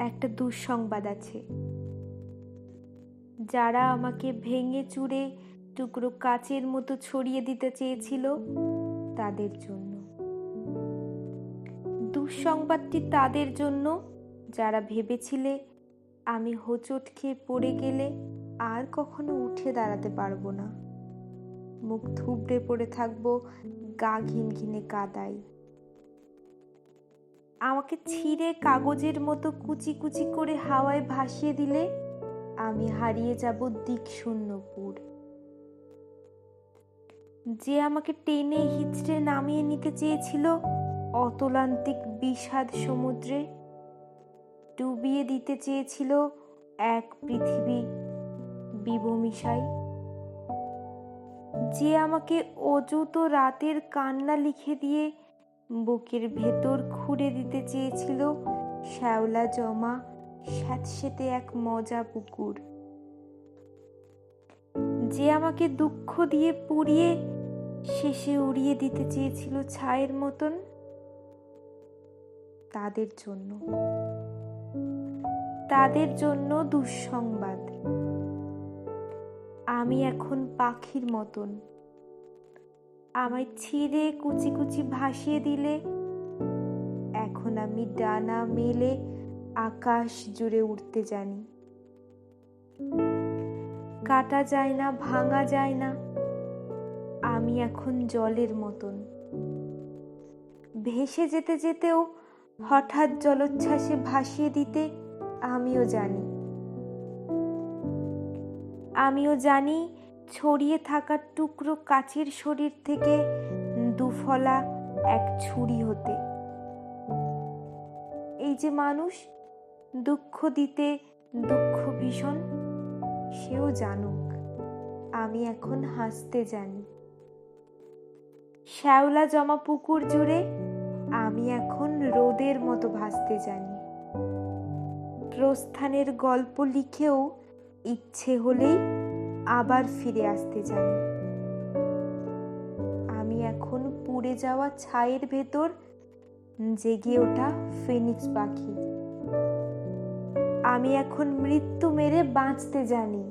একটা দুঃসংবাদ আছে। যারা আমাকে ভেঙে চুরে টুকরো কাচের মতো ছড়িয়ে দিতে চেয়েছিল তাদের জন্য। দুঃসংবাদটি তাদের জন্য যারা ভেবেছিলে আমি হোঁচট খেয়ে পড়ে গেলে আর কখনো উঠে দাঁড়াতে পারবো না, মুখ থুবড়ে পড়ে থাকবো গা ঘিনঘিনে কাদায়। আমাকে ছিঁড়ে কাগজের মতো কুচি কুচি করে হাওয়ায় ভাসিয়ে দিলে আমি হারিয়ে যাব দিকশূন্যপুর। যে আমাকে টেনে হিচড়ে নামিয়ে নিতে চেয়েছিল অতলান্তিক বিষাদ সমুদ্রে, ডুবিয়ে দিতে চেয়েছিল এক পৃথিবী বিবমিশাই, যে আমাকে অযুত রাতের কান্না লিখে দিয়ে বুকের ভেতর খুঁড়ে দিতে চেয়েছিল শ্যাওলা জমা স্যাঁতসেঁতে এক মজা পুকুর, যে আমাকে দুঃখ দিয়ে পুড়িয়ে শেষে উড়িয়ে দিতে চেয়েছিল ছায়ের মতন, তাদের জন্য দুঃসংবাদ। আমি এখন পাখির মতন, আমায় ছিঁড়ে কুচি কুচি ভাসিয়ে দিলে এখন আমি ডানা মেলে আকাশ জুড়ে উড়তে জানি। কাটা যায় না, ভাঙা যায় না, আমি এখন জলের মতন, ভেসে যেতে যেতেও হঠাৎ জলোচ্ছ্বাসে ভাসিয়ে দিতে আমিও জানি ছড়িয়ে থাকা টুকরো কাচের শরীর থেকে দুফলা এক ছুরি হতে। এই যে মানুষ দুঃখ দিতে দুঃখ ভীষণ, সেও জানুক আমি এখন হাসতে জানি। শ্যাওলা জমা পুকুর জুড়ে আমি এখন রোদের মতো ভাসতে জানি। প্রস্থানের গল্প লিখেও ইচ্ছে হলেই আবার ফিরে আসতে জানি। আমি এখন পুড়ে যাওয়া ছায়ের ভেতর জেগে ওঠা ফিনিক্স পাখি। আমি এখন মৃত্যু মেরে বাঁচতে জানি।